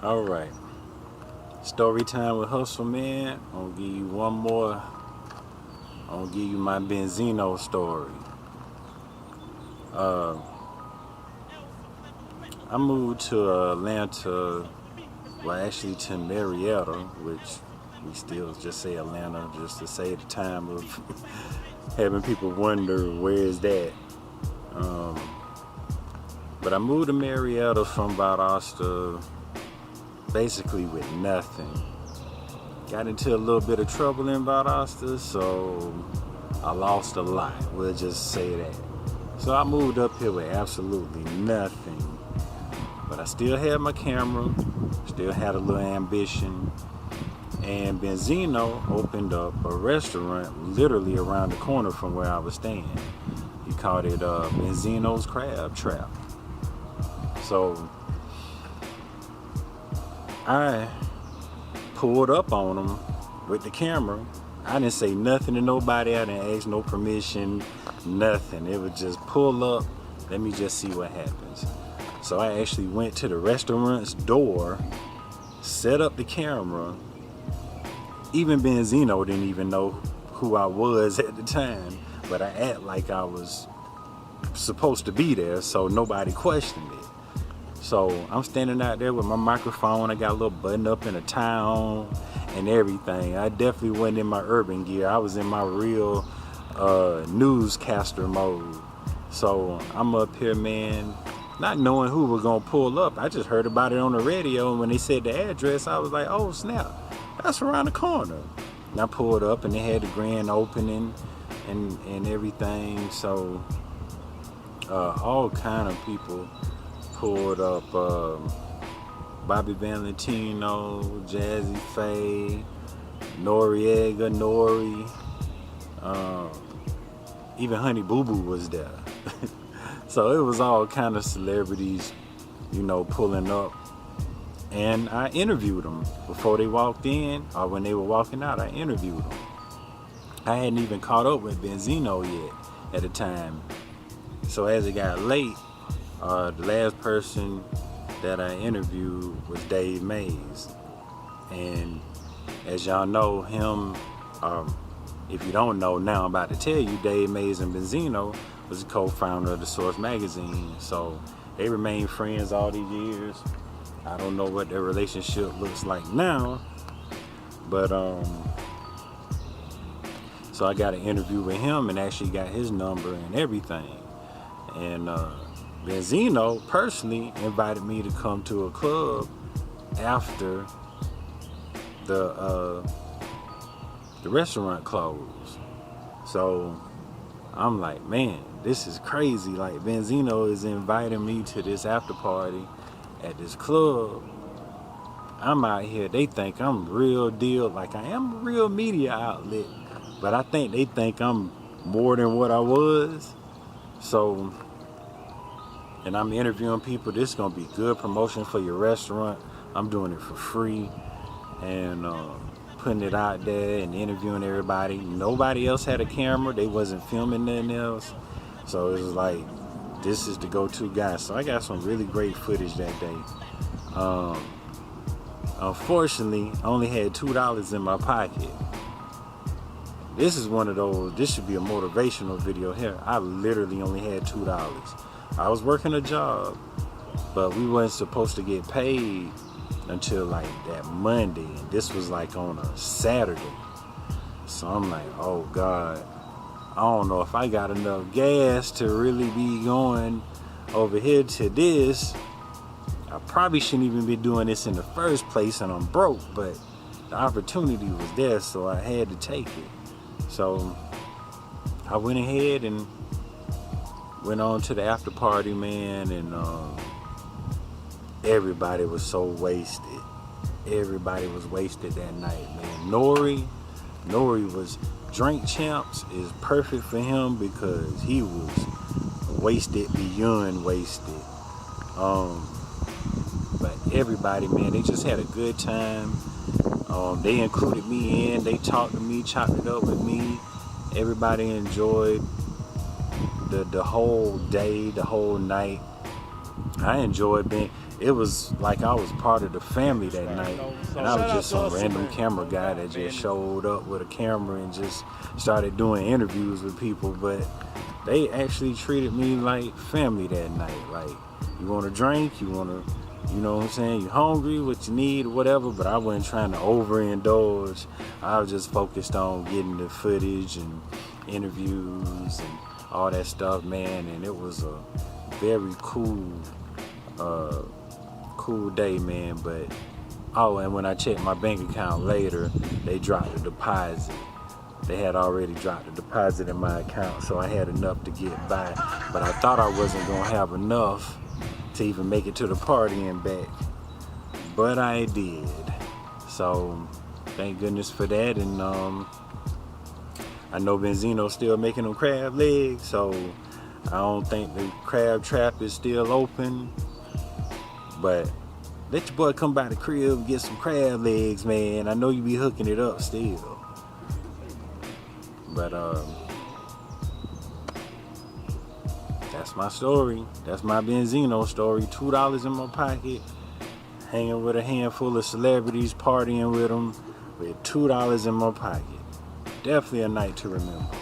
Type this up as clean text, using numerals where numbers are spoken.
All right. Story time with Hustleman. I'm gonna give you one more. I'm gonna give you my Benzino story. Uh, I moved to Atlanta, well, actually to Marietta, which we still just say Atlanta, just to save the time of having people wonder where is that. Um, but I moved to Marietta from Valdosta basically with nothing. Got into a little bit of trouble in Valdosta, so I lost a lot. We'll just say that. So I moved up here with absolutely nothing. But I still had my camera, still had a little ambition. And Benzino opened up a restaurant literally around the corner from where I was staying. He called it Benzino's Crab Trap. So I pulled up on him with the camera. I didn't say nothing to nobody. I didn't ask no permission, nothing. It was just pull up, let me just see what happens. So I actually went to the restaurant's door, set up the camera. Even Benzino didn't even know who I was at the time, but I act like I was supposed to be there, so nobody questioned it. So I'm standing out there with my microphone. I got a little button up in a tie on and everything. I definitely wasn't in my urban gear. I was in my real newscaster mode. So I'm up here, man, not knowing who was gonna pull up. I just heard about it on the radio, and when they said the address, I was like, oh snap, that's around the corner. And I pulled up and they had the grand opening and everything. So all kind of people pulled up. Bobby Valentino, Jazzy Faye, Noriega, Nori, even Honey Boo Boo was there. So it was all kind of celebrities, you know, pulling up. And I interviewed them before they walked in, or when they were walking out, I interviewed them. I hadn't even caught up with Benzino yet at the time. So as it got late, the last person that I interviewed was Dave Mays. And as y'all know him, if you don't know now, I'm about to tell you, Dave Mays and Benzino was the co-founder of The Source magazine. So they remained friends all these years. I don't know what their relationship looks like now, but so I got an interview with him and actually got his number and everything. And Benzino personally invited me to come to a club after the restaurant closed. So I'm like, man, this is crazy. Like, Benzino is inviting me to this after party at this club. I'm out here, they think I'm real deal, like I am a real media outlet, but I think they think I'm more than what I was. So, and I'm interviewing people. This is gonna be good promotion for your restaurant. I'm doing it for free and putting it out there and interviewing everybody. Nobody else had a camera. They wasn't filming nothing else. So it was like, this is the go-to guy. So I got some really great footage that day. Unfortunately, I only had $2 in my pocket. This is one of those, this should be a motivational video here. I literally only had $2. I was working a job, but we weren't supposed to get paid until like that Monday. And this was like on a Saturday. So I'm like, oh God, I don't know if I got enough gas to really be going over here to this. I probably shouldn't even be doing this in the first place, and I'm broke, but the opportunity was there, so I had to take it. So I went ahead and went on to the after party, man, and everybody was so wasted. Everybody was wasted that night, man. Nori was, Drink Champs is perfect for him because he was wasted beyond wasted. But everybody, man, they just had a good time. They included me in. They talked to me, chopped it up with me. Everybody enjoyed the whole day, the whole night. I enjoyed being, it was like I was part of the family that night, and I was just some random camera guy that just showed up with a camera and just started doing interviews with people. But they actually treated me like family that night. Like, you want a drink, you want to, you know what I'm saying, you hungry, what you need, whatever. But I wasn't trying to overindulge. I was just focused on getting the footage and interviews and all that stuff, man. And it was a very cool day, man. But oh, and when I checked my bank account later, they dropped the deposit. They had already dropped the deposit in my account, so I had enough to get by. But I thought I wasn't gonna have enough to even make it to the party and back, but I did. So thank goodness for that. And I know Benzino's still making them crab legs, so I don't think the crab trap is still open. But let your boy come by the crib and get some crab legs, man. I know you be hooking it up still. But that's my story. That's my Benzino story. $2 in my pocket, hanging with a handful of celebrities, partying with them with $2 in my pocket. Definitely a night to remember.